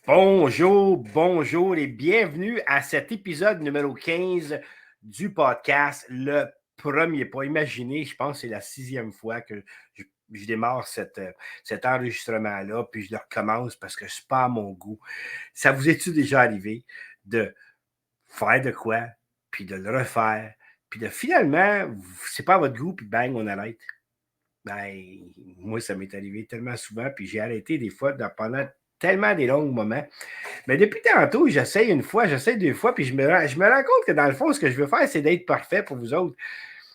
Bonjour et bienvenue à cet épisode numéro 15 du podcast, le premier pas. Imaginez, je pense que c'est la 6e fois que je démarre cet enregistrement-là, puis je le recommence parce que c'est pas à mon goût. Ça vous est-tu déjà arrivé de faire de quoi, puis de le refaire, puis de finalement, c'est pas à votre goût, puis bang, on arrête? Ben, moi, ça m'est arrivé tellement souvent, puis j'ai arrêté des fois pendant tellement des longs moments. Mais depuis tantôt, j'essaye une fois, j'essaye deux fois, puis je me rends compte que dans le fond, ce que je veux faire, c'est d'être parfait pour vous autres.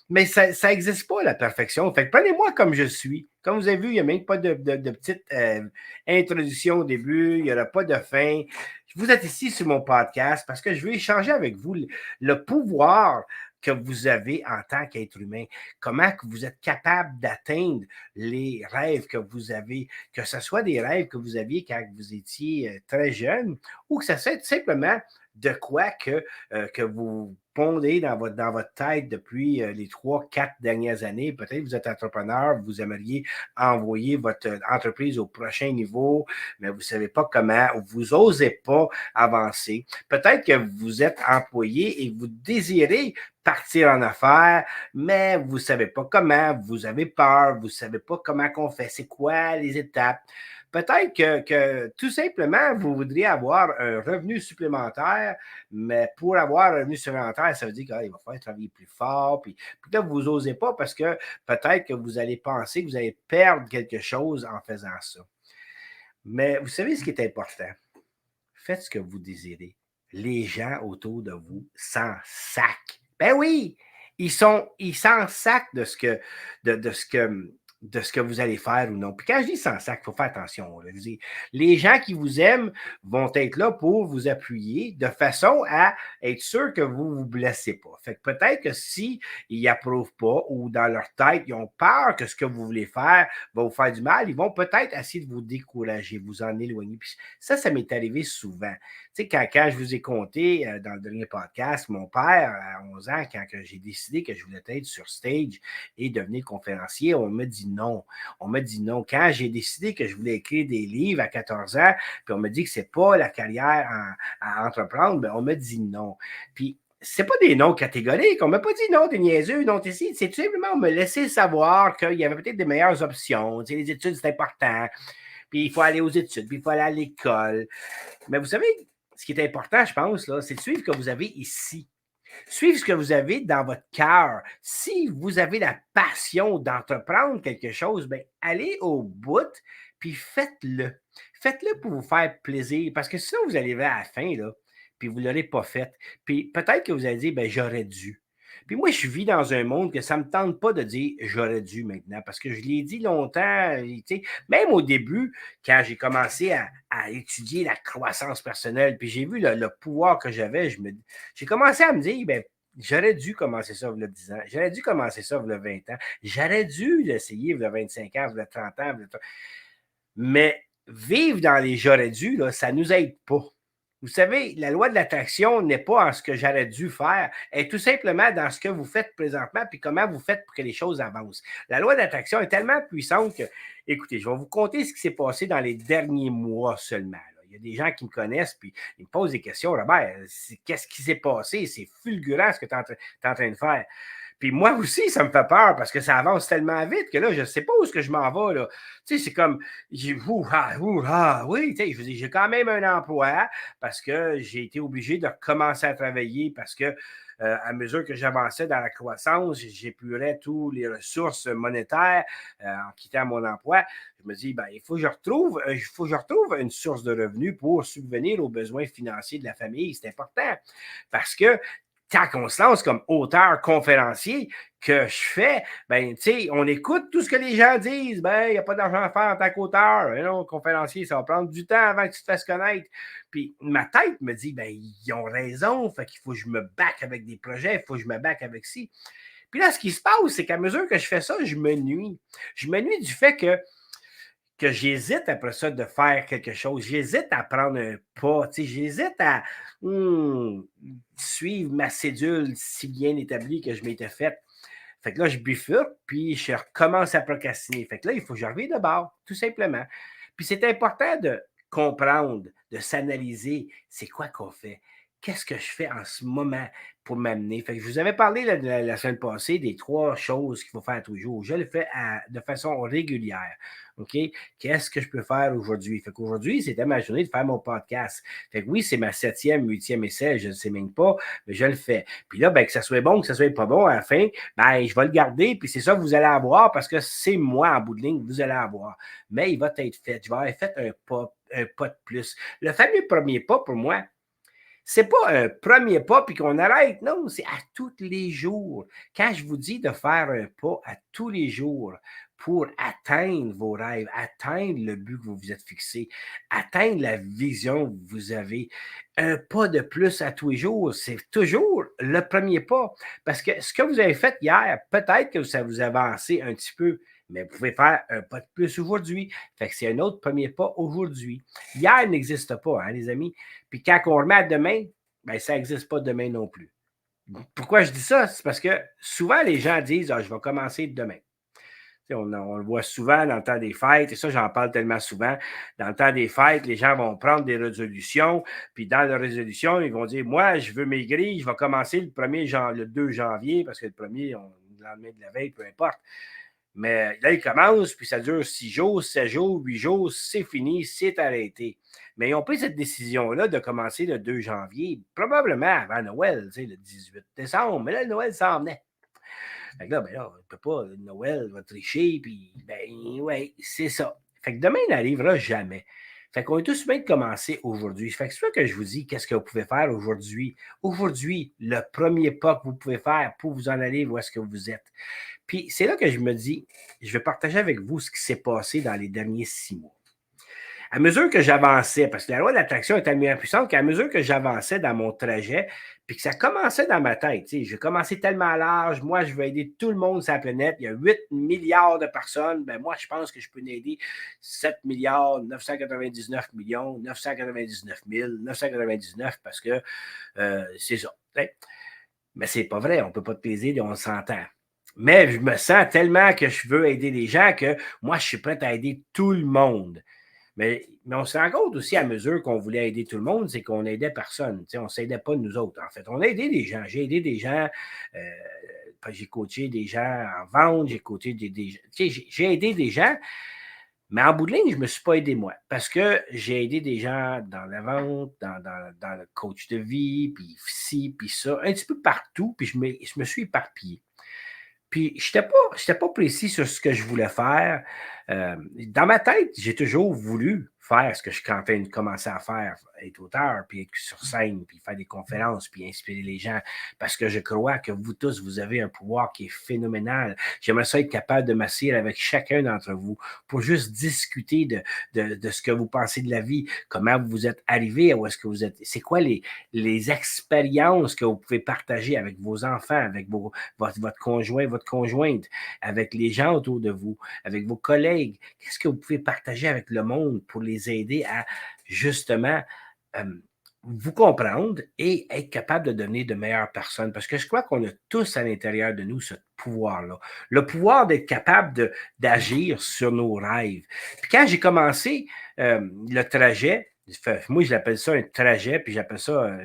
Mais ça n'existe pas, la perfection. Fait que prenez-moi comme je suis. Comme vous avez vu, il n'y a même pas de petite introduction au début, il n'y aura pas de fin. Vous êtes ici sur mon podcast parce que je veux échanger avec vous le pouvoir que vous avez en tant qu'être humain. Comment que vous êtes capable d'atteindre les rêves que vous avez, que ce soit des rêves que vous aviez quand vous étiez très jeune ou que ça soit tout simplement de quoi que vous pondez dans votre tête depuis les 3, 4 dernières années. Peut-être que vous êtes entrepreneur, vous aimeriez envoyer votre entreprise au prochain niveau, mais vous ne savez pas comment, ou vous n'osez pas avancer. Peut-être que vous êtes employé et vous désirez partir en affaires, mais vous ne savez pas comment, vous avez peur, vous ne savez pas comment qu'on fait, c'est quoi les étapes. Peut-être que tout simplement, vous voudriez avoir un revenu supplémentaire, mais pour avoir un revenu supplémentaire, ça veut dire qu'il va falloir travailler plus fort. Puis là, vous n'osez pas parce que peut-être que vous allez penser que vous allez perdre quelque chose en faisant ça. Mais vous savez ce qui est important? Faites ce que vous désirez. Les gens autour de vous s'en sacent. Ben oui, ils s'en sacent de ce que vous allez faire ou non. Puis quand je dis sans sac, il faut faire attention. Là. Les gens qui vous aiment vont être là pour vous appuyer de façon à être sûr que vous ne vous blessez pas. Fait que peut-être que s'ils n'approuvent pas ou dans leur tête, ils ont peur que ce que vous voulez faire va vous faire du mal, ils vont peut-être essayer de vous décourager, vous en éloigner. Puis ça m'est arrivé souvent. Tu sais, quand je vous ai conté dans le dernier podcast, mon père, à 11 ans, quand j'ai décidé que je voulais être sur stage et devenir conférencier, on m'a dit non. On m'a dit non. Quand j'ai décidé que je voulais écrire des livres à 14 ans, puis on m'a dit que c'est pas la carrière à entreprendre, ben on m'a dit non. Puis c'est pas des noms catégoriques. On m'a pas dit non, t'es niaiseux, non, t'es ici. C'est tout simplement me laisser savoir qu'il y avait peut-être des meilleures options. Tu sais, les études, c'est important. Puis il faut aller aux études, puis il faut aller à l'école. Mais vous savez, ce qui est important, je pense, là, c'est de suivre ce que vous avez ici. Suivre ce que vous avez dans votre cœur. Si vous avez la passion d'entreprendre quelque chose, bien, allez au bout, puis faites-le. Faites-le pour vous faire plaisir, parce que sinon, vous allez à la fin, là, puis vous ne l'aurez pas fait. Puis peut-être que vous allez dire, ben j'aurais dû. Puis moi, je vis dans un monde que ça ne me tente pas de dire j'aurais dû maintenant, parce que je l'ai dit longtemps, tu sais, même au début, quand j'ai commencé à étudier la croissance personnelle, puis j'ai vu le pouvoir que j'avais, j'ai commencé à me dire, ben, j'aurais dû commencer ça il y a 10 ans, j'aurais dû commencer ça il y a 20 ans, j'aurais dû l'essayer il y a 25 ans, il y a 30 ans, mais vivre dans les j'aurais dû, là, ça ne nous aide pas. Vous savez, la loi de l'attraction n'est pas en ce que j'aurais dû faire, elle est tout simplement dans ce que vous faites présentement puis comment vous faites pour que les choses avancent. La loi de l'attraction est tellement puissante que, écoutez, je vais vous conter ce qui s'est passé dans les derniers mois seulement. Là. Il y a des gens qui me connaissent puis ils me posent des questions. Robert, qu'est-ce qui s'est passé? C'est fulgurant ce que tu es en train de faire. Puis moi aussi, ça me fait peur parce que ça avance tellement vite que là, je ne sais pas où est-ce que je m'en vais. Là. Tu sais, c'est comme, oui, tu sais, je veux dire, j'ai quand même un emploi parce que j'ai été obligé de recommencer à travailler parce que à mesure que j'avançais dans la croissance, j'épurais toutes les ressources monétaires en quittant mon emploi. Je me dis, ben, il faut que je retrouve une source de revenus pour subvenir aux besoins financiers de la famille. C'est important parce que quand on se lance comme auteur conférencier, que je fais, ben, tu sais, on écoute tout ce que les gens disent. Ben, il n'y a pas d'argent à faire en tant qu'auteur. Non, conférencier, ça va prendre du temps avant que tu te fasses connaître. Puis ma tête me dit, ben, ils ont raison. Fait qu'il faut que je me back avec des projets. Il faut que je me back avec ci. Puis là, ce qui se passe, c'est qu'à mesure que je fais ça, je me nuis. Je me nuis du fait que j'hésite après ça de faire quelque chose. J'hésite à prendre un pas. J'hésite à suivre ma cédule si bien établie que je m'étais faite. Fait que là, je bifurque, puis je recommence à procrastiner. Fait que là, il faut que je revienne de bord, tout simplement. Puis c'est important de comprendre, de s'analyser, c'est quoi qu'on fait? Qu'est-ce que je fais en ce moment pour m'amener? Fait que je vous avais parlé la semaine passée des 3 choses qu'il faut faire tous les jours. Je le fais de façon régulière. OK? Qu'est-ce que je peux faire aujourd'hui? Fait qu'aujourd'hui, c'était ma journée de faire mon podcast. Fait que oui, c'est ma 7e, 8e essai, je ne sais même pas, mais je le fais. Puis là, ben, que ça soit bon, que ça soit pas bon, à la fin, ben, je vais le garder, puis c'est ça que vous allez avoir parce que c'est moi, en bout de ligne, que vous allez avoir. Mais il va être fait. Je vais avoir fait un pas de plus. Le fameux premier pas, pour moi, c'est pas un premier pas puis qu'on arrête. Non, c'est à tous les jours. Quand je vous dis de faire un pas à tous les jours pour atteindre vos rêves, atteindre le but que vous vous êtes fixé, atteindre la vision que vous avez, un pas de plus à tous les jours, c'est toujours le premier pas. Parce que ce que vous avez fait hier, peut-être que ça vous a avancé un petit peu, mais vous pouvez faire un pas de plus aujourd'hui. Fait que c'est un autre premier pas aujourd'hui. Hier n'existe pas, hein, les amis. Puis quand on remet à demain, ben, ça n'existe pas demain non plus. Pourquoi je dis ça? C'est parce que souvent, les gens disent je vais commencer demain. On le voit souvent dans le temps des fêtes, et ça, j'en parle tellement souvent. Dans le temps des fêtes, les gens vont prendre des résolutions, puis dans la résolution, ils vont dire moi, je veux maigrir, je vais commencer le 2 janvier, parce que le premier, le lendemain de la veille, peu importe. Mais là, il commence, puis ça dure 6 jours, 7 jours, 8 jours, c'est fini, c'est arrêté. Mais ils ont pris cette décision-là de commencer le 2 janvier, probablement avant Noël, le 18 décembre. Mais là, Noël s'en venait. Fait que là, ben là, on ne peut pas, Noël va tricher, puis ben ouais, c'est ça. Fait que demain n'arrivera jamais. Fait qu'on est tous bien de commencer aujourd'hui. Fait que c'est ça que je vous dis, qu'est-ce que vous pouvez faire aujourd'hui. Aujourd'hui, le premier pas que vous pouvez faire pour vous en aller où est-ce que vous êtes. Puis c'est là que je me dis, je vais partager avec vous ce qui s'est passé dans les derniers 6 mois. À mesure que j'avançais, parce que la loi de l'attraction est tellement puissante qu'à mesure que j'avançais dans mon trajet, puis que ça commençait dans ma tête, j'ai commencé tellement large, moi, je veux aider tout le monde sur la planète, il y a 8 milliards de personnes, ben moi, je pense que je peux en aider 7 milliards, 999 millions, 999 000, 999 parce que c'est ça. Mais c'est pas vrai, on ne peut pas te peser, on s'entend. Mais je me sens tellement que je veux aider les gens que moi, je suis prêt à aider tout le monde. Mais on se rend compte aussi à mesure qu'on voulait aider tout le monde, c'est qu'on n'aidait personne. On ne s'aidait pas nous autres, en fait. On a aidé des gens. J'ai aidé des gens, j'ai coaché des gens en vente, j'ai coaché j'ai aidé des gens, mais en bout de ligne, je ne me suis pas aidé moi. Parce que j'ai aidé des gens dans la vente, dans le coach de vie, puis ci, puis ça, un petit peu partout, puis je me suis éparpillé. Puis, je n'étais pas précis sur ce que je voulais faire. Dans ma tête, j'ai toujours voulu faire ce que je suis en train de commencer à faire, être auteur, puis être sur scène, puis faire des conférences, puis inspirer les gens, parce que je crois que vous tous, vous avez un pouvoir qui est phénoménal. J'aimerais ça être capable de m'asseoir avec chacun d'entre vous pour juste discuter de ce que vous pensez de la vie, comment vous êtes arrivé, où est-ce que vous êtes, c'est quoi les expériences que vous pouvez partager avec vos enfants, avec votre conjoint, votre conjointe, avec les gens autour de vous, avec vos collègues. Qu'est-ce que vous pouvez partager avec le monde pour les aider à justement vous comprendre et être capable de donner de meilleures personnes? Parce que je crois qu'on a tous à l'intérieur de nous ce pouvoir-là. Le pouvoir d'être capable d'agir sur nos rêves. Puis quand j'ai commencé le trajet, moi, je l'appelle ça un trajet, puis j'appelle ça,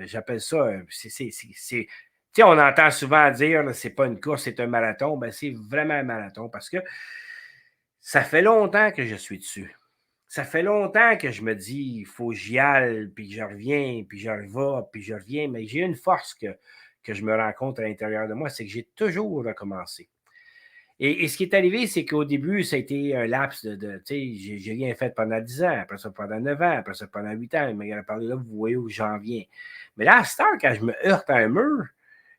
on entend souvent dire, c'est pas une course, c'est un marathon. Ben, c'est vraiment un marathon parce que ça fait longtemps que je suis dessus. Ça fait longtemps que je me dis, il faut que j'y aille, puis je reviens, puis je revois, puis je reviens. Mais j'ai une force que je me rends compte à l'intérieur de moi, c'est que j'ai toujours recommencé. Et ce qui est arrivé, c'est qu'au début, ça a été un laps tu sais, j'ai rien fait pendant 10 ans, après ça pendant 9 ans, après ça pendant 8 ans. Mais il a parlé là, vous voyez où j'en viens. Mais là, à cette heure, quand je me heurte à un mur,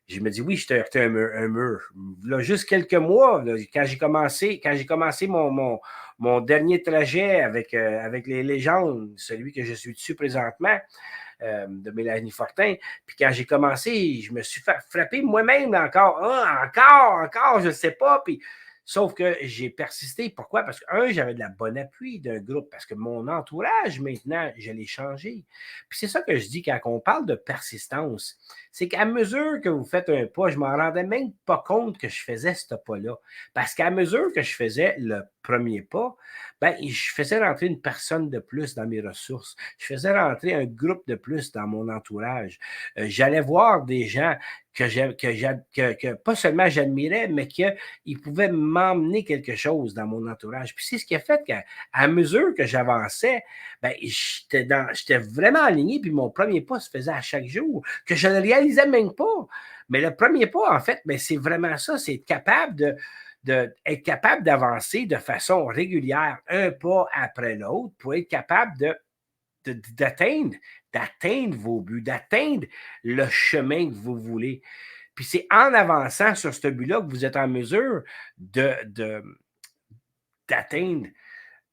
je me dis, oui, je t'ai heurté un mur. Là, juste quelques mois, là, quand j'ai commencé mon dernier trajet avec les légendes, celui que je suis dessus présentement, de Mélanie Fortin, puis quand j'ai commencé, je me suis frappé moi-même encore, je ne sais pas, puis Sauf que j'ai persisté. Pourquoi? Parce que, j'avais de la bonne appui d'un groupe, parce que mon entourage, maintenant, je l'ai changé. Puis c'est ça que je dis quand on parle de persistance. C'est qu'à mesure que vous faites un pas, je ne m'en rendais même pas compte que je faisais ce pas-là. Parce qu'à mesure que je faisais le premier pas, ben, je faisais rentrer une personne de plus dans mes ressources. Je faisais rentrer un groupe de plus dans mon entourage. J'allais voir des gens que pas seulement j'admirais, mais qu'ils pouvaient m'emmener quelque chose dans mon entourage. Puis c'est ce qui a fait qu'à mesure que j'avançais, ben, j'étais vraiment aligné, puis mon premier pas se faisait à chaque jour, que je ne réalisais même pas. Mais le premier pas, en fait, ben, c'est vraiment ça, c'est être capable être capable d'avancer de façon régulière, un pas après l'autre, pour être capable d'atteindre vos buts, d'atteindre le chemin que vous voulez. Puis c'est en avançant sur ce but-là que vous êtes en mesure d'atteindre,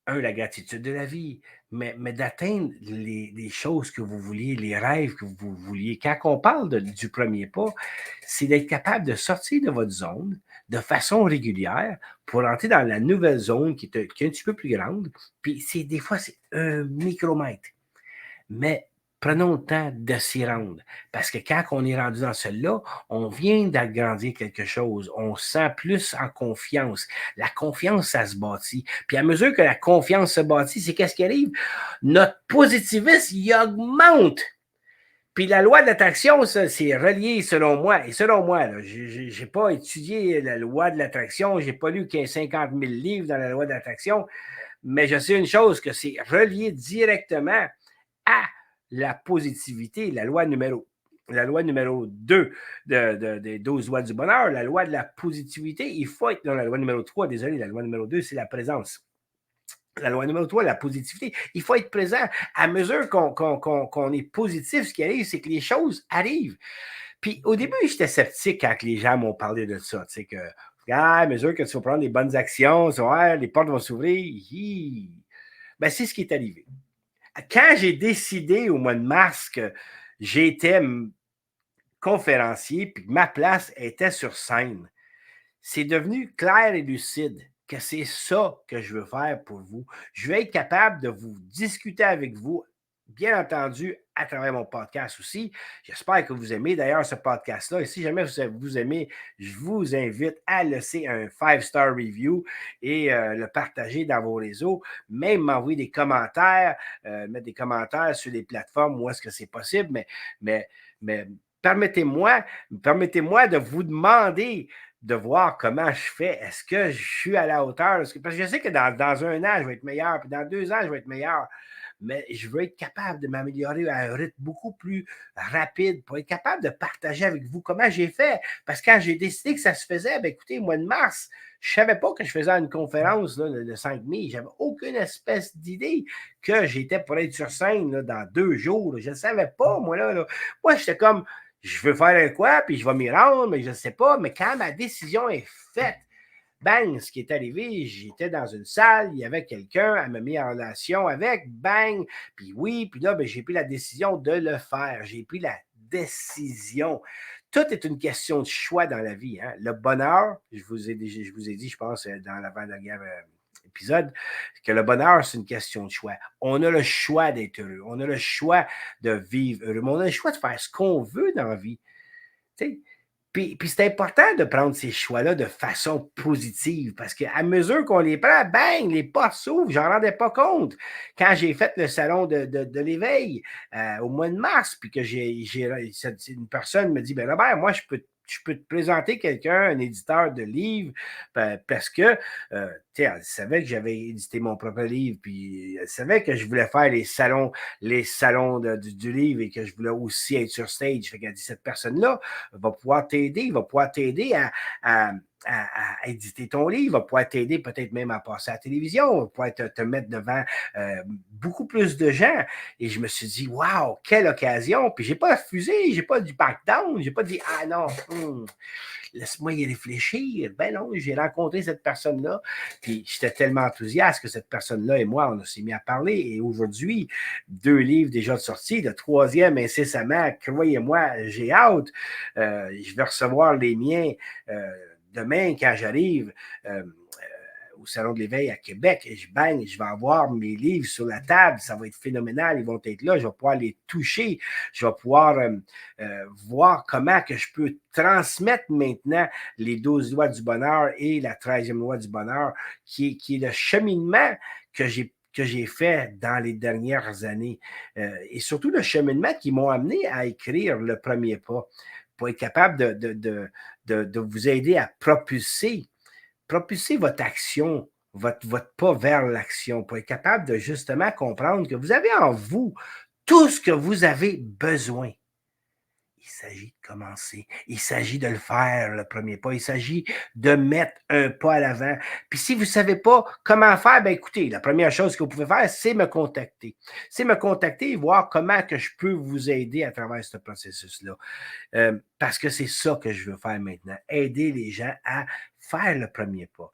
la gratitude de la vie, mais d'atteindre les choses que vous vouliez, les rêves que vous vouliez. Quand on parle du premier pas, c'est d'être capable de sortir de votre zone de façon régulière pour entrer dans la nouvelle zone qui est un petit peu plus grande. Puis des fois, c'est un micromètre. Mais prenons le temps de s'y rendre. Parce que quand on est rendu dans celle-là, on vient d'agrandir quelque chose. On se sent plus en confiance. La confiance, ça se bâtit. Puis à mesure que la confiance se bâtit, c'est qu'est-ce qui arrive? Notre positivisme, il augmente. Puis la loi de l'attraction, ça, c'est relié selon moi. Et selon moi, je n'ai pas étudié la loi de l'attraction, je n'ai pas lu 50 000 livres dans la loi de l'attraction, mais je sais une chose, que c'est relié directement à la positivité, la loi numéro 2 des 12 lois du bonheur, la loi de la positivité. Il faut être dans la loi numéro 3, désolé, la loi numéro 2, c'est la présence. La loi numéro 3, la positivité. Il faut être présent. À mesure qu'on est positif, ce qui arrive, c'est que les choses arrivent. Puis au début, j'étais sceptique quand les gens m'ont parlé de ça. Tu sais, que à mesure que tu vas prendre les bonnes actions, les portes vont s'ouvrir. Ben, c'est ce qui est arrivé. Quand j'ai décidé au mois de mars que j'étais conférencier puis que ma place était sur scène, c'est devenu clair et lucide que c'est ça que je veux faire pour vous. Je veux être capable de vous discuter avec vous, bien entendu, à travers mon podcast aussi. J'espère que vous aimez d'ailleurs ce podcast-là. Et si jamais vous aimez, je vous invite à laisser un 5-star review et le partager dans vos réseaux. Même m'envoyer des commentaires, mettre des commentaires sur les plateformes où est-ce que c'est possible. Mais permettez-moi de vous demander de voir comment je fais. Est-ce que je suis à la hauteur? Parce que je sais que dans un an, je vais être meilleur, puis dans 2 ans, je vais être meilleur. Mais je veux être capable de m'améliorer à un rythme beaucoup plus rapide pour être capable de partager avec vous comment j'ai fait. Parce que quand j'ai décidé que ça se faisait, bien, écoutez, mois de mars, je ne savais pas que je faisais une conférence là, le 5 mai. Je n'avais aucune espèce d'idée que j'étais pour être sur scène là, dans 2 jours. Là. Je ne savais pas, moi. Là. Moi, j'étais comme, je veux faire un quoi, puis je vais m'y rendre, mais je ne sais pas. Mais quand ma décision est faite, bang, ce qui est arrivé, j'étais dans une salle, il y avait quelqu'un, elle m'a mis en relation avec, bang, puis oui, puis là, ben, j'ai pris la décision de le faire. J'ai pris la décision. Tout est une question de choix dans la vie. Hein? Le bonheur, je vous ai dit, je pense, dans l'avant-dernière épisode, que le bonheur, c'est une question de choix. On a le choix d'être heureux. On a le choix de vivre heureux. Mais on a le choix de faire ce qu'on veut dans la vie. Tu sais, puis c'est important de prendre ces choix-là de façon positive parce qu'à mesure qu'on les prend, bang, les portes s'ouvrent. Je n'en rendais pas compte. Quand j'ai fait le salon de l'éveil au mois de mars, puis que une personne me dit, ben Robert, moi, je peux te présenter quelqu'un, un éditeur de livres, parce que, elle savait que j'avais édité mon propre livre, puis elle savait que je voulais faire les salons du livre et que je voulais aussi être sur stage. Fait qu'elle dit, cette personne-là va pouvoir t'aider, à éditer ton livre, va pouvoir t'aider peut-être même à passer à la télévision, va pouvoir te mettre devant beaucoup plus de gens. Et je me suis dit, wow, quelle occasion! Puis j'ai pas refusé, j'ai pas dit back down, j'ai pas dit, ah non, laisse-moi y réfléchir. Ben non, j'ai rencontré cette personne-là, puis j'étais tellement enthousiaste que cette personne-là et moi, on s'est mis à parler. Et aujourd'hui, 2 livres déjà de sortie, le 3e incessamment, croyez-moi, j'ai hâte. Je vais recevoir les miens demain quand j'arrive. au Salon de l'Éveil à Québec, et je baigne, je vais avoir mes livres sur la table, ça va être phénoménal, ils vont être là, je vais pouvoir les toucher, je vais pouvoir voir comment que je peux transmettre maintenant les 12 lois du bonheur et la 13e loi du bonheur, qui est le cheminement que j'ai fait dans les dernières années. Et surtout le cheminement qui m'ont amené à écrire le premier pas pour être capable de vous aider à propulser votre action, votre pas vers l'action, pour être capable de justement comprendre que vous avez en vous tout ce que vous avez besoin. Il s'agit de commencer. Il s'agit de le faire, le premier pas. Il s'agit de mettre un pas à l'avant. Puis si vous ne savez pas comment faire, bien écoutez, la première chose que vous pouvez faire, c'est me contacter. C'est me contacter et voir comment que je peux vous aider à travers ce processus-là. Parce que c'est ça que je veux faire maintenant. Aider les gens à faire le premier pas.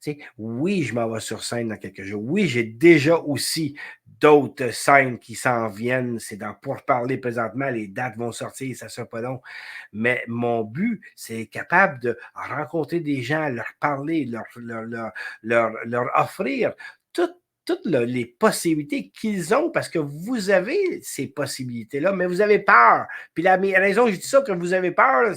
Tu sais, oui, je m'en vais sur scène dans quelques jours. Oui, j'ai déjà aussi d'autres scènes qui s'en viennent. C'est dans pourparler présentement. Les dates vont sortir, ça ne sera pas long. Mais mon but, c'est être capable de rencontrer des gens, leur parler, leur offrir toutes les possibilités qu'ils ont, parce que vous avez ces possibilités-là, mais vous avez peur. Puis la raison que je dis ça, que vous avez peur,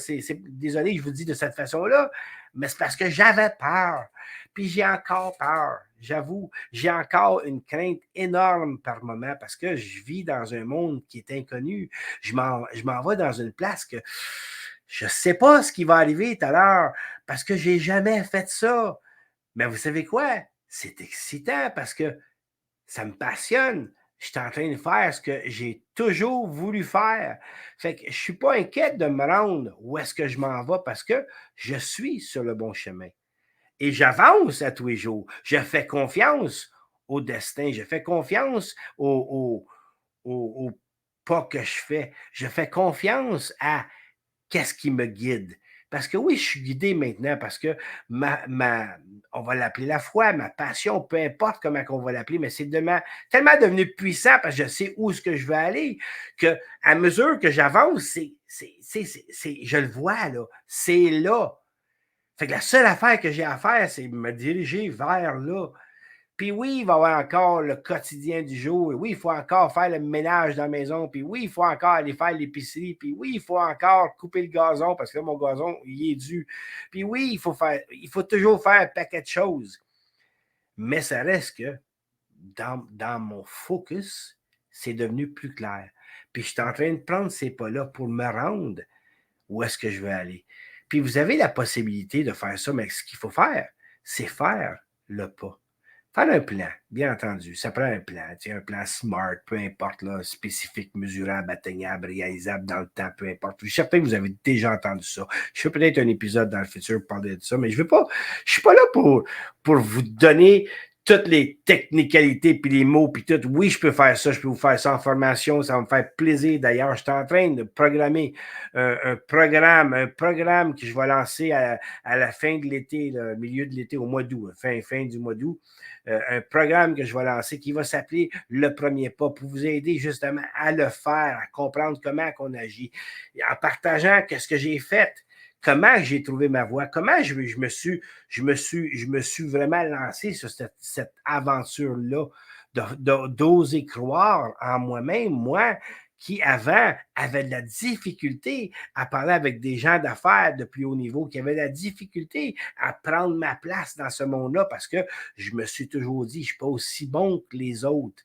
désolé, je vous dis de cette façon-là, mais c'est parce que j'avais peur. Puis j'ai encore peur, j'avoue. J'ai encore une crainte énorme par moment parce que je vis dans un monde qui est inconnu. Je m'en vais dans une place que je ne sais pas ce qui va arriver tout à l'heure parce que je n'ai jamais fait ça. Mais vous savez quoi? C'est excitant parce que ça me passionne. Je suis en train de faire ce que j'ai toujours voulu faire. Fait que je ne suis pas inquiète de me rendre où est-ce que je m'en vais parce que je suis sur le bon chemin. Et j'avance à tous les jours. Je fais confiance au destin. Je fais confiance au pas que je fais. Je fais confiance à qu'est-ce qui me guide. Parce que oui, je suis guidé maintenant parce que on va l'appeler la foi, ma passion, peu importe comment on va l'appeler, mais c'est tellement devenu puissant parce que je sais où est-ce que je veux aller, que à mesure que j'avance, je le vois, là. C'est là. Fait que la seule affaire que j'ai à faire, c'est me diriger vers là. Puis oui, il va y avoir encore le quotidien du jour. Et oui, il faut encore faire le ménage dans la maison. Puis oui, il faut encore aller faire l'épicerie. Puis oui, il faut encore couper le gazon parce que là, mon gazon, il est dû. Puis oui, il faut toujours faire un paquet de choses. Mais ça reste que dans mon focus, c'est devenu plus clair. Puis je suis en train de prendre ces pas-là pour me rendre où est-ce que je veux aller. Puis vous avez la possibilité de faire ça, mais ce qu'il faut faire, c'est faire le pas. Faire un plan, bien entendu. Ça prend un plan. Un plan SMART, peu importe, là, spécifique, mesurable, atteignable, réalisable dans le temps, peu importe. Je suis certain que vous avez déjà entendu ça. Je fais peut-être un épisode dans le futur pour parler de ça, mais je ne suis pas là pour vous donner toutes les technicalités, puis les mots, puis tout. Oui, je peux faire ça, je peux vous faire ça en formation, ça va me faire plaisir. D'ailleurs, je suis en train de programmer un programme que je vais lancer à la fin de l'été, le milieu de l'été, au mois d'août, fin du mois d'août. Un programme que je vais lancer qui va s'appeler Le Premier Pas pour vous aider justement à le faire, à comprendre comment on agit, en partageant ce que j'ai fait, comment j'ai trouvé ma voie, comment je me suis vraiment lancé sur cette aventure-là, d'oser croire en moi-même, moi qui avant avait de la difficulté à parler avec des gens d'affaires de plus haut niveau, qui avait de la difficulté à prendre ma place dans ce monde-là parce que je me suis toujours dit, je ne suis pas aussi bon que les autres.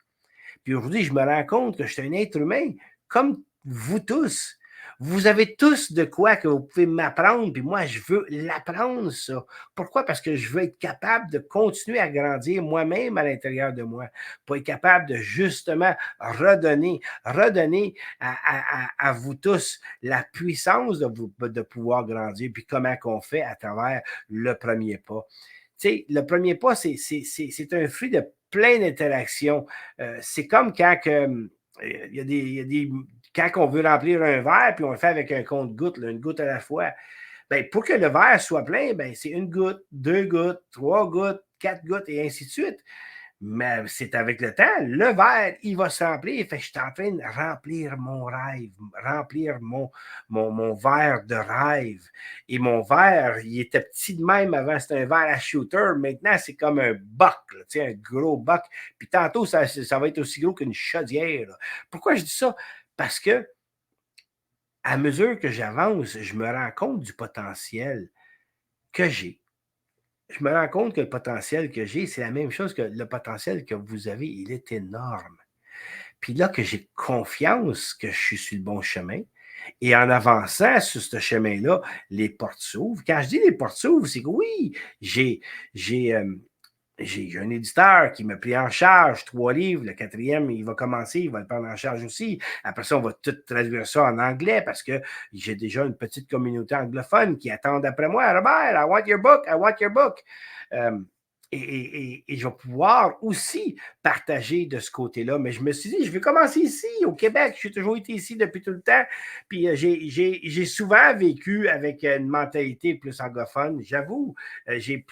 Puis aujourd'hui, je me rends compte que je suis un être humain comme vous tous. Vous avez tous de quoi que vous pouvez m'apprendre, puis moi, je veux l'apprendre, ça. Pourquoi? Parce que je veux être capable de continuer à grandir moi-même à l'intérieur de moi, pour être capable de justement redonner à vous tous la puissance de pouvoir grandir, puis comment qu'on fait à travers le premier pas. Tu sais, le premier pas, c'est un fruit de plein d'interactions. C'est comme quand il y a des quand on veut remplir un verre, puis on le fait avec un compte-gouttes, une goutte à la fois. Ben, pour que le verre soit plein, ben, c'est une goutte, deux gouttes, trois gouttes, quatre gouttes, et ainsi de suite. Mais c'est avec le temps, le verre, il va se remplir. Fait que je suis en train de remplir mon rêve, remplir mon verre de rêve. Et mon verre, il était petit de même avant, c'était un verre à shooter. Maintenant, c'est comme un boc, là, un gros boc. Puis tantôt, ça va être aussi gros qu'une chaudière. Là. Pourquoi je dis ça? Parce que à mesure que j'avance, je me rends compte du potentiel que j'ai. Je me rends compte que le potentiel que j'ai, c'est la même chose que le potentiel que vous avez. Il est énorme. Puis là que j'ai confiance que je suis sur le bon chemin, et en avançant sur ce chemin-là, les portes s'ouvrent. Quand je dis les portes s'ouvrent, c'est que oui, j'ai, j'ai, euh, j'ai un éditeur qui m'a pris en charge 3 livres. Le quatrième, il va commencer, il va le prendre en charge aussi. Après ça, on va tout traduire ça en anglais parce que j'ai déjà une petite communauté anglophone qui attend après moi. Robert, I want your book, I want your book. Euh, et je vais pouvoir aussi partager de ce côté-là. Mais je me suis dit, je vais commencer ici, au Québec. J'ai toujours été ici depuis tout le temps. Puis j'ai souvent vécu avec une mentalité plus anglophone. J'avoue, j'ai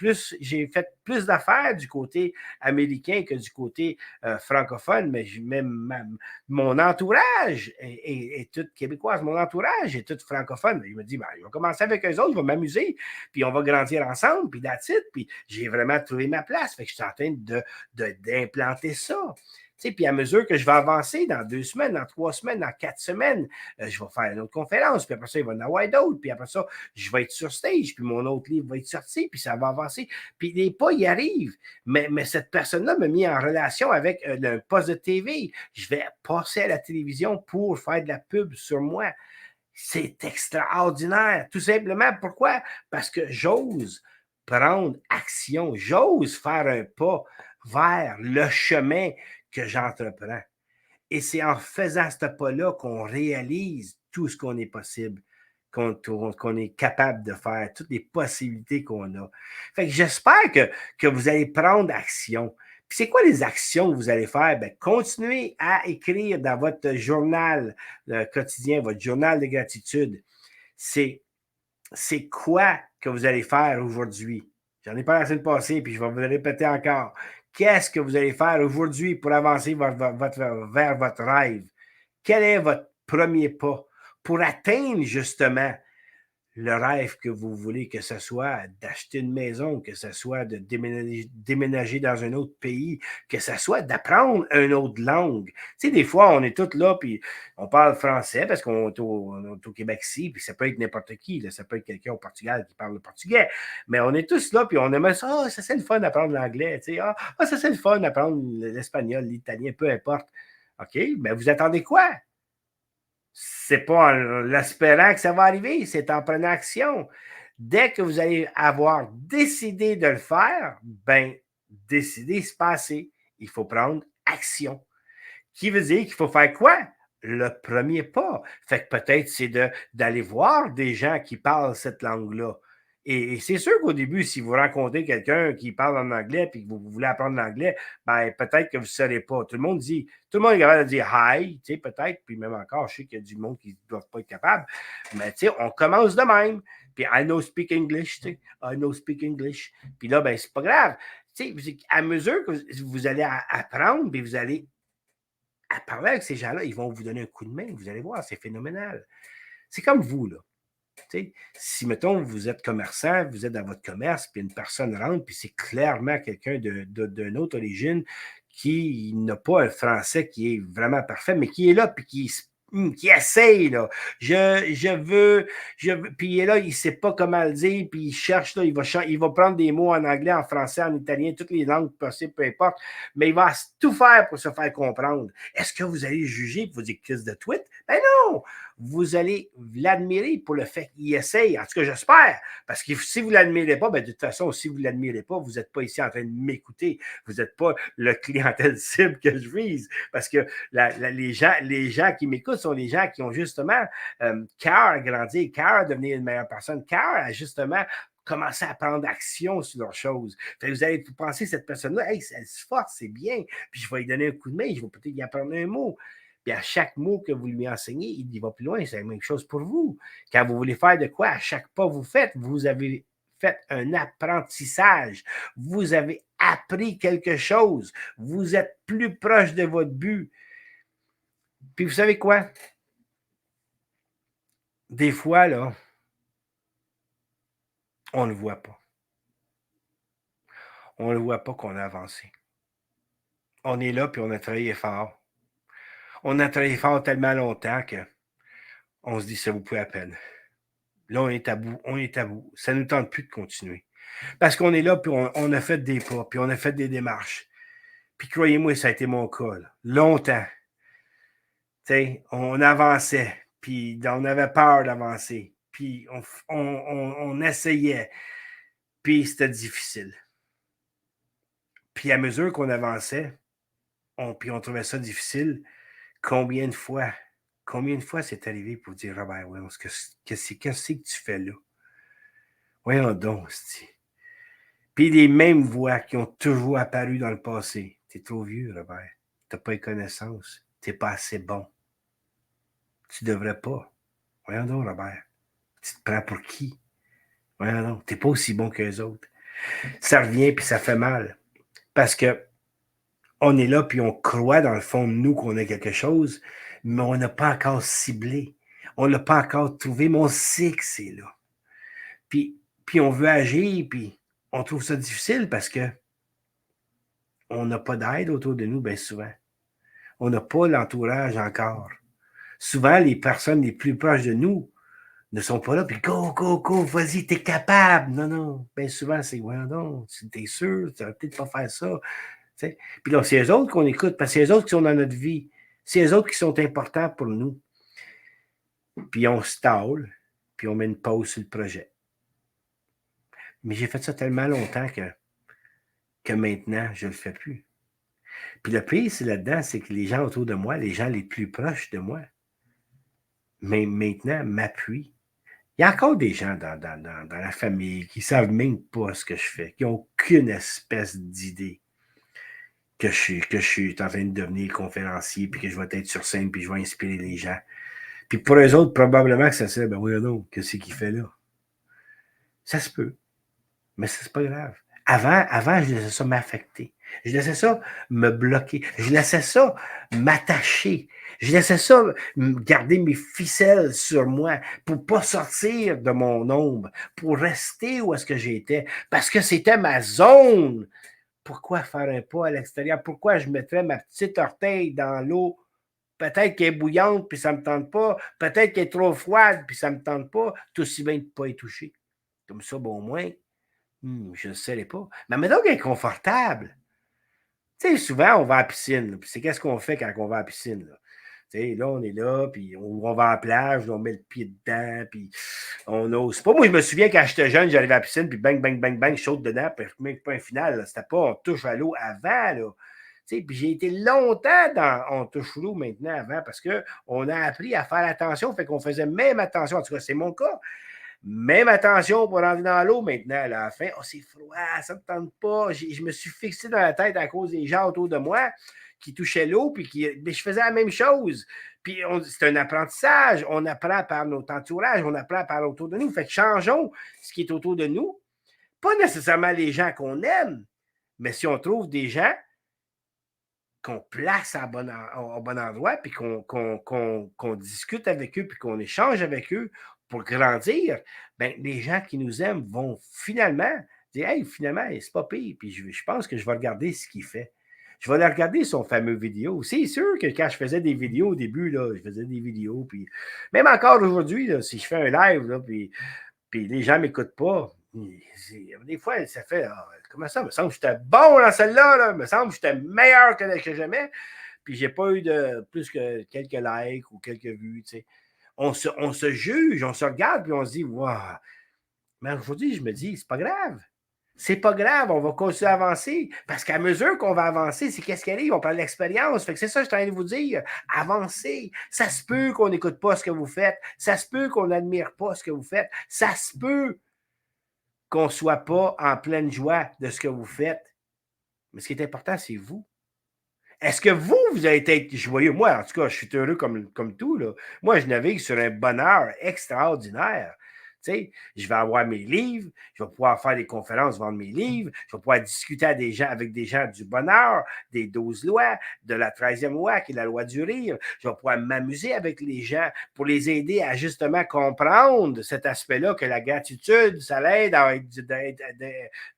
fait plus d'affaires du côté américain que du côté francophone, mais mon entourage est tout québécois. Mon entourage est tout francophone. Il me dit, ben, je vais commencer avec eux autres, je vais m'amuser, puis on va grandir ensemble, puis that's it. Puis j'ai vraiment trouvé ma place. Fait que je suis en train d'implanter ça. Puis à mesure que je vais avancer dans 2 semaines, dans 3 semaines, dans 4 semaines, je vais faire une autre conférence, puis après ça, il va y en avoir d'autres, puis après ça, je vais être sur stage, puis mon autre livre va être sorti, puis ça va avancer. Puis les pas y arrivent. Mais cette personne-là m'a mis en relation avec un poste de TV. Je vais passer à la télévision pour faire de la pub sur moi. C'est extraordinaire. Tout simplement, pourquoi? Parce que j'ose prendre action, j'ose faire un pas vers le chemin que j'entreprends. Et c'est en faisant ce pas-là qu'on réalise tout ce qu'on est possible, qu'on est capable de faire, toutes les possibilités qu'on a. Fait que j'espère que vous allez prendre action. Puis c'est quoi les actions que vous allez faire? Ben, continuez à écrire dans votre journal quotidien, votre journal de gratitude. C'est quoi que vous allez faire aujourd'hui? J'en ai parlé la semaine passée, puis je vais vous le répéter encore. Qu'est-ce que vous allez faire aujourd'hui pour avancer vers votre rêve? Quel est votre premier pas pour atteindre justement le rêve que vous voulez, que ce soit d'acheter une maison, que ce soit de déménager dans un autre pays, que ce soit d'apprendre une autre langue. Tu sais, des fois, on est tous là, puis on parle français parce qu'on est au Québec-ci, puis ça peut être n'importe qui, là, ça peut être quelqu'un au Portugal qui parle le portugais, mais on est tous là, puis on aimerait ça, ça c'est le fun d'apprendre l'anglais, tu sais, ça c'est le fun d'apprendre l'espagnol, l'italien, peu importe. OK, mais vous attendez quoi? C'est pas en l'espérant que ça va arriver, c'est en prenant action. Dès que vous allez avoir décidé de le faire, ben, décidez se passer. Il faut prendre action. Qui veut dire qu'il faut faire quoi? Le premier pas. Fait que peut-être c'est d'aller voir des gens qui parlent cette langue-là. Et c'est sûr qu'au début, si vous rencontrez quelqu'un qui parle en anglais et que vous voulez apprendre l'anglais, ben peut-être que vous ne saurez pas. Tout le monde est capable de dire hi, tu sais, peut-être, puis même encore, je sais qu'il y a du monde qui ne doivent pas être capable. Mais tu sais, on commence de même. Puis I know speak English, tu sais, I know speak English. Puis là, ben, c'est pas grave. Tu sais, à mesure que vous allez apprendre, puis vous allez à parler avec ces gens-là, ils vont vous donner un coup de main. Vous allez voir, c'est phénoménal. C'est comme vous, là. T'sais, si, mettons, vous êtes commerçant, vous êtes dans votre commerce, puis une personne rentre, puis c'est clairement quelqu'un d'une autre origine qui n'a pas un français qui est vraiment parfait, mais qui est là, puis qui essaye, là. Puis il est là, il ne sait pas comment le dire, puis il cherche, là, il va prendre des mots en anglais, en français, en italien, toutes les langues possibles, peu importe, mais il va tout faire pour se faire comprendre. Est-ce que vous allez juger et vous dire Chris de tweet? Ben non! Vous allez l'admirer pour le fait qu'il essaye. En tout cas, j'espère. Parce que si vous ne l'admirez pas, ben de toute façon, si vous ne l'admirez pas, vous n'êtes pas ici en train de m'écouter. Vous n'êtes pas le clientèle cible que je vise. Parce que les gens qui m'écoutent sont les gens qui ont justement cœur à grandir, cœur à devenir une meilleure personne, cœur à justement commencer à prendre action sur leurs choses. Fait que vous allez penser cette personne-là, hey, elle se force, c'est bien. Puis je vais lui donner un coup de main, je vais peut-être lui apprendre un mot. Puis à chaque mot que vous lui enseignez, il va plus loin. C'est la même chose pour vous. Quand vous voulez faire de quoi, à chaque pas que vous faites, vous avez fait un apprentissage. Vous avez appris quelque chose. Vous êtes plus proche de votre but. Puis vous savez quoi? Des fois, là, on ne le voit pas. On ne le voit pas qu'on a avancé. On est là, puis on a travaillé fort. On a travaillé fort tellement longtemps qu'on se dit ça vous plaît à peine. Là, on est à bout, on est à bout. Ça ne nous tente plus de continuer. Parce qu'on est là, puis on a fait des pas, puis on a fait des démarches. Puis croyez-moi, ça a été mon cas, là. Longtemps. T'sais, on avançait, puis on avait peur d'avancer, puis on essayait, puis c'était difficile. Puis à mesure qu'on avançait, puis on trouvait ça difficile, combien de fois c'est arrivé pour dire Robert Wills, qu'est-ce que tu fais là? Voyons donc, c'ti. Puis les mêmes voix qui ont toujours apparu dans le passé. T'es trop vieux, Robert. T'as pas les connaissances. T'es pas assez bon. Tu devrais pas. Voyons donc, Robert. Tu te prends pour qui? Voyons donc. T'es pas aussi bon qu'eux autres. Ça revient puis ça fait mal. Parce que on est là puis on croit dans le fond de nous qu'on a quelque chose, mais on n'a pas encore ciblé. On l'a pas encore trouvé, mais on sait que c'est là. Puis on veut agir, puis on trouve ça difficile parce que on n'a pas d'aide autour de nous, bien souvent. On n'a pas l'entourage encore. Souvent, les personnes les plus proches de nous ne sont pas là, puis go, go, go, vas-y, t'es capable. Non, non. Bien souvent, c'est, ouais, non, t'es sûr, tu vas peut-être pas faire ça. T'sais. Puis là, c'est eux autres qu'on écoute, parce que c'est eux autres qui sont dans notre vie. C'est eux autres qui sont importants pour nous. Puis on stalle, puis on met une pause sur le projet. Mais j'ai fait ça tellement longtemps que maintenant, je ne le fais plus. Puis le pire, c'est là-dedans, c'est que les gens autour de moi, les gens les plus proches de moi, mais maintenant, m'appuient. Il y a encore des gens dans la famille qui ne savent même pas ce que je fais, qui n'ont aucune espèce d'idée que je suis en train de devenir conférencier, puis que je vais être sur scène, puis je vais inspirer les gens. Puis pour eux autres, probablement que ça serait, ben oui, non, qu'est-ce qu'il fait là? Ça se peut, mais c'est pas grave. Avant, je laissais ça m'affecter. Je laissais ça me bloquer. Je laissais ça m'attacher. Je laissais ça garder mes ficelles sur moi pour pas sortir de mon ombre, pour rester où est-ce que j'étais, parce que c'était ma zone. Pourquoi faire un pas à l'extérieur? Pourquoi je mettrais ma petite orteille dans l'eau? Peut-être qu'elle est bouillante, puis ça ne me tente pas. Peut-être qu'elle est trop froide, puis ça ne me tente pas. Tout aussi bien de ne pas y toucher. Comme ça, bon, au moins, je ne sais pas. Mais maintenant qu'elle est confortable. Tu sais, souvent, on va à la piscine. Puis c'est qu'est-ce qu'on fait quand on va à la piscine? Là? Tu sais, là, on est là, puis on va à la plage, on met le pied dedans, puis on ose. Pas moi, je me souviens quand j'étais jeune, j'arrivais à la piscine, puis bang, bang, bang, bang, je saute dedans, puis même pas un final. C'était pas on touche à l'eau avant, là. Tu sais, puis j'ai été longtemps dans on touche l'eau maintenant avant parce qu'on a appris à faire attention, fait qu'on faisait même attention. En tout cas, c'est mon cas. Même attention pour rentrer dans l'eau maintenant à la fin. Oh, c'est froid, ça ne me tente pas. Je me suis fixé dans la tête à cause des gens autour de moi qui touchaient l'eau, mais je faisais la même chose. Puis c'est un apprentissage. On apprend par notre entourage, on apprend par autour de nous. Fait que changeons ce qui est autour de nous. Pas nécessairement les gens qu'on aime, mais si on trouve des gens qu'on place au bon endroit, puis qu'on discute avec eux, puis qu'on échange avec eux pour grandir, ben, les gens qui nous aiment vont finalement dire Hey, finalement, c'est pas pire, puis je pense que je vais regarder ce qu'il fait. Je vais aller regarder son fameux vidéo. C'est sûr que quand je faisais des vidéos au début, là, je faisais des vidéos, puis même encore aujourd'hui, là, si je fais un live, là, puis les gens ne m'écoutent pas, des fois, ça fait comment ça? Il me semble que j'étais bon dans celle-là. Là. Il me semble que j'étais meilleur que jamais. Puis j'ai pas eu de plus que quelques likes ou quelques vues. Tu sais. On se juge, on se regarde, puis on se dit Waouh! Mais aujourd'hui, je me dis, c'est pas grave. C'est pas grave, on va continuer à avancer. Parce qu'à mesure qu'on va avancer, c'est qu'est-ce qui arrive? On parle de l'expérience. Fait que c'est ça que je suis en train de vous dire. Avancez. Ça se peut qu'on n'écoute pas ce que vous faites. Ça se peut qu'on n'admire pas ce que vous faites. Ça se peut qu'on ne soit pas en pleine joie de ce que vous faites. Mais ce qui est important, c'est vous. Est-ce que vous avez été joyeux? Moi, en tout cas, je suis heureux comme tout. Là. Moi, je navigue sur un bonheur extraordinaire. sais, je vais avoir mes livres, je vais pouvoir faire des conférences, vendre mes livres, je vais pouvoir discuter avec des gens du bonheur, des 12 lois, de la 13e loi qui est la loi du rire. Je vais pouvoir m'amuser avec les gens pour les aider à justement comprendre cet aspect-là, que la gratitude, ça l'aide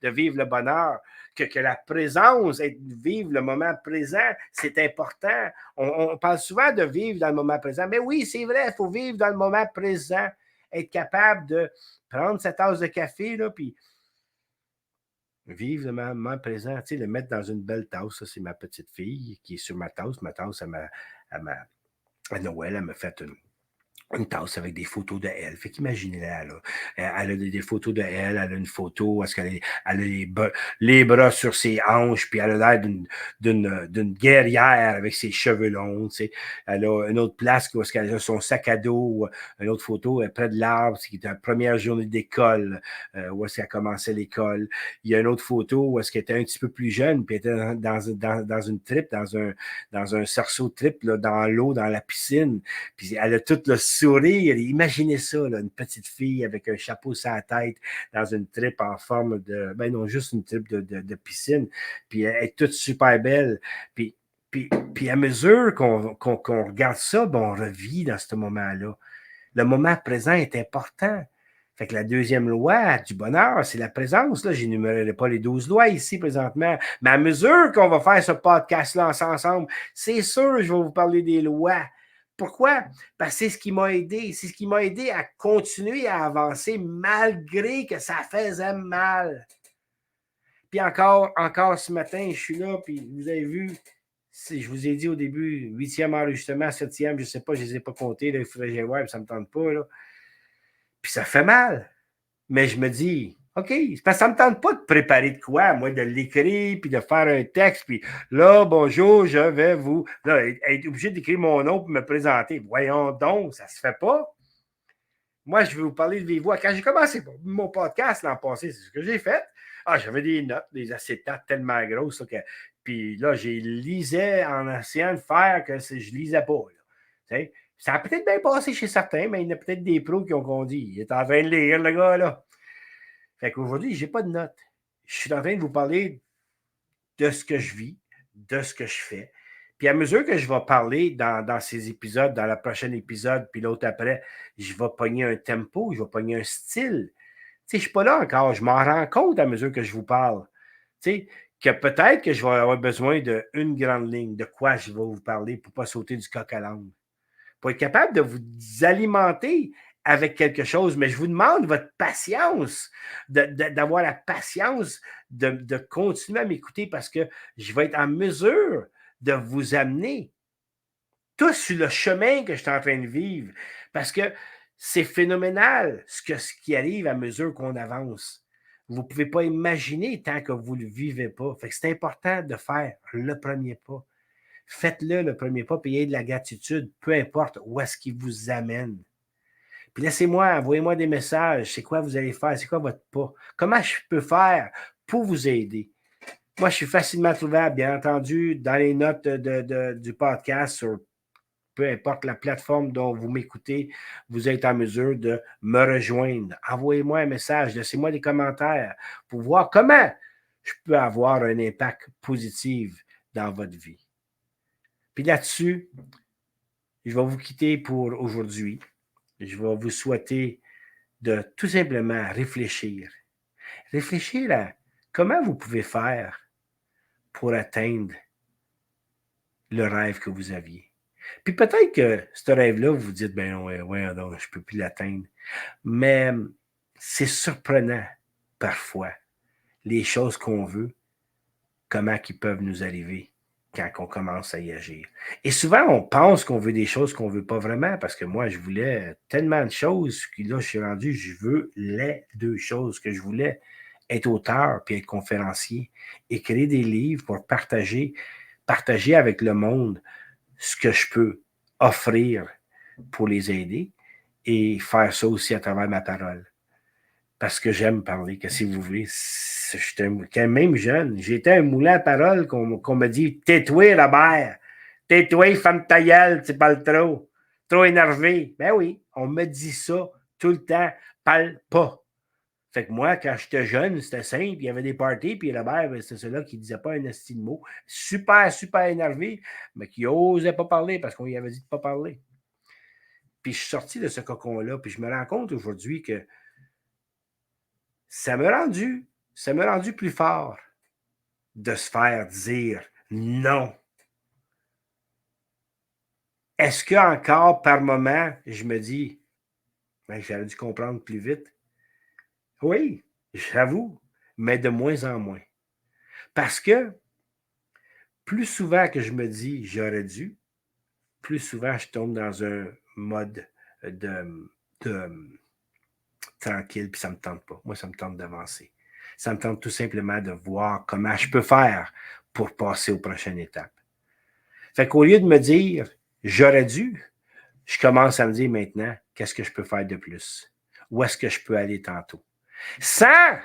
de vivre le bonheur. Que la présence, vivre le moment présent, c'est important. On parle souvent de vivre dans le moment présent, mais oui, c'est vrai, il faut vivre dans le moment présent, être capable de prendre sa tasse de café, là, puis vivre le moment présent, tu sais, le mettre dans une belle tasse. Ça, c'est ma petite fille qui est sur ma tasse. Ma tasse, à Noël, elle m'a fait une tasse avec des photos de elle. Fait qu'imaginez-la, là. Elle a des photos de elle, elle a une photo, est-ce qu'elle a les bras sur ses hanches, puis elle a l'air d'une guerrière avec ses cheveux longs, tu sais. Elle a une autre place où est-ce qu'elle a son sac à dos, une autre photo près de l'arbre, qui est la première journée d'école, où est-ce qu'elle commençait l'école. Il y a une autre photo où est-ce qu'elle était un petit peu plus jeune, puis elle était dans une trip, dans un cerceau de trip, là, dans l'eau, dans la piscine, puis elle a tout le sourire. Imaginez ça, là, une petite fille avec un chapeau sur la tête dans une tripe en forme de... Ben non, juste une tripe de piscine. Puis elle est toute super belle. Puis à mesure qu'on regarde ça, ben on revit dans ce moment-là. Le moment présent est important. Fait que la deuxième loi du bonheur, c'est la présence. Là, je n'énumérerai pas les 12 lois ici présentement. Mais à mesure qu'on va faire ce podcast-là ensemble, c'est sûr, je vais vous parler des lois. Pourquoi? Parce que c'est ce qui m'a aidé. C'est ce qui m'a aidé à continuer à avancer malgré que ça faisait mal. Puis encore ce matin, je suis là, puis vous avez vu, je vous ai dit au début, 8e enregistrement, 7e, je ne sais pas, je ne les ai pas comptés, là, il faudrait que j'aille voir, puis ça ne me tente pas. Là. Puis ça fait mal. Mais je me dis, OK, parce que ça ne me tente pas de préparer de quoi, moi, de l'écrire, puis de faire un texte, puis là, bonjour, je vais vous... Là, être obligé d'écrire mon nom pour me présenter. Voyons donc, ça se fait pas. Moi, je vais vous parler de vive voix. Quand j'ai commencé mon podcast l'an passé, c'est ce que j'ai fait. Ah, j'avais des notes, des acétates tellement grosses, là, que... Puis là, j'ai lisais en essayant de faire que je lisais pas. Là. Ça a peut-être bien passé chez certains, mais il y en a peut-être des pros qui ont dit. Il est en train de lire, le gars, là. Fait qu'aujourd'hui, je n'ai pas de notes. Je suis en train de vous parler de ce que je vis, de ce que je fais. Puis à mesure que je vais parler dans ces épisodes, dans le prochain épisode, puis l'autre après, je vais pogner un tempo, je vais pogner un style. Tu sais, je ne suis pas là encore. Je m'en rends compte à mesure que je vous parle. Tu sais, que peut-être que je vais avoir besoin d'une grande ligne, de quoi je vais vous parler pour ne pas sauter du coq à l'âne. Pour être capable de vous alimenter avec quelque chose, mais je vous demande votre patience, d'avoir la patience de continuer à m'écouter parce que je vais être en mesure de vous amener tout sur le chemin que je suis en train de vivre parce que c'est phénoménal ce qui arrive à mesure qu'on avance. Vous ne pouvez pas imaginer tant que vous ne le vivez pas. Fait que c'est important de faire le premier pas. Faites-le, le premier pas, puis ayez de la gratitude, peu importe où est-ce qu'il vous amène. Puis laissez-moi, envoyez-moi des messages. C'est quoi vous allez faire? C'est quoi votre pas? Comment je peux faire pour vous aider? Moi, je suis facilement trouvable, bien entendu, dans les notes du podcast sur peu importe la plateforme dont vous m'écoutez, vous êtes en mesure de me rejoindre. Envoyez-moi un message, laissez-moi des commentaires pour voir comment je peux avoir un impact positif dans votre vie. Puis là-dessus, je vais vous quitter pour aujourd'hui. Je vais vous souhaiter de tout simplement réfléchir. Réfléchir à comment vous pouvez faire pour atteindre le rêve que vous aviez. Puis peut-être que ce rêve-là, vous vous dites, ben non, ouais, non, je ne peux plus l'atteindre. Mais c'est surprenant, parfois, les choses qu'on veut, comment ils peuvent nous arriver quand on commence à y agir. Et souvent, on pense qu'on veut des choses qu'on ne veut pas vraiment, parce que moi, je voulais tellement de choses, que là, je suis rendu, je veux les deux choses que je voulais, être auteur puis être conférencier, écrire des livres pour partager avec le monde ce que je peux offrir pour les aider et faire ça aussi à travers ma parole. Parce que j'aime parler, que si vous voulez, j'étais même jeune, j'étais un moulin à parole qu'on me dit « Tais-toi, Robert! Tais-toi, femme ta gueule, tu parles trop! Trop énervé! » Ben oui, on me dit ça Tout le temps, parle pas. Fait que moi, quand j'étais jeune, c'était simple, il y avait des parties, puis le maire, c'était ceux-là qui ne disaient pas un esti de mot. Super, super énervé, mais qui n'osait pas parler parce qu'on lui avait dit de ne pas parler. Puis je suis sorti de ce cocon-là, puis je me rends compte aujourd'hui que ça m'a rendu plus fort de se faire dire non. Est-ce qu'encore par moment, je me dis, ben, j'aurais dû comprendre plus vite? Oui, j'avoue, mais de moins en moins. Parce que plus souvent que je me dis j'aurais dû, plus souvent je tombe dans un mode de tranquille, puis ça ne me tente pas. Moi, ça me tente d'avancer. Ça me tente tout simplement de voir comment je peux faire pour passer aux prochaines étapes. Fait qu'au lieu de me dire j'aurais dû, je commence à me dire maintenant qu'est-ce que je peux faire de plus? Où est-ce que je peux aller tantôt? Sans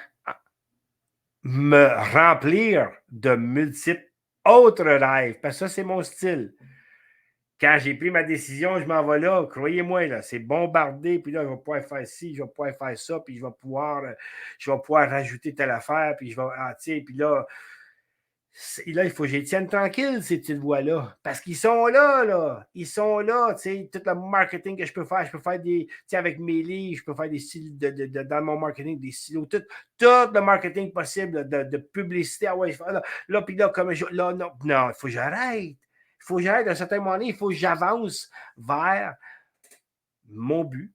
me remplir de multiples autres rêves, parce que ça, c'est mon style. Quand j'ai pris ma décision, je m'en vais là, croyez-moi, là, c'est bombardé, puis là, je vais pouvoir faire ci, je vais pouvoir faire ça, puis je vais pouvoir rajouter telle affaire, puis je vais, puis là, il faut que je les tienne tranquilles, ces petites voix-là. Parce qu'ils sont là, là. Ils sont là, tu sais. Tout le marketing que je peux faire des, tu sais, avec mes livres, je peux faire des styles dans mon marketing, des stylos, tout le marketing possible de publicité. Ah ouais, là, puis là, comme là, non, il faut que j'arrête. Il faut que j'arrête à un certain moment donné, il faut que j'avance vers mon but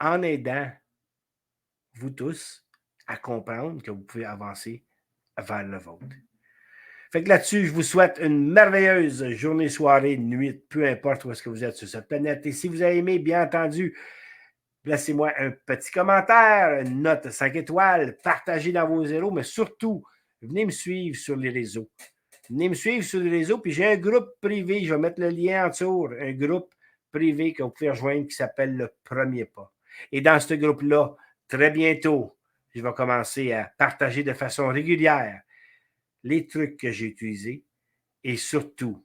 en aidant vous tous à comprendre que vous pouvez avancer vers le vôtre. Fait que là-dessus, je vous souhaite une merveilleuse journée, soirée, nuit, peu importe où est-ce que vous êtes sur cette planète. Et si vous avez aimé, bien entendu, laissez-moi un petit commentaire, une note 5 étoiles, partagez dans vos zéros, mais surtout, venez me suivre sur les réseaux. Venez me suivre sur les réseaux, puis j'ai un groupe privé, je vais mettre le lien en dessous, un groupe privé que vous pouvez rejoindre qui s'appelle Le Premier Pas. Et dans ce groupe-là, très bientôt, je vais commencer à partager de façon régulière les trucs que j'ai utilisés et surtout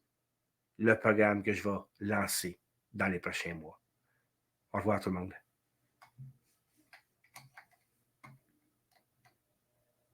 le programme que je vais lancer dans les prochains mois. Au revoir tout le monde.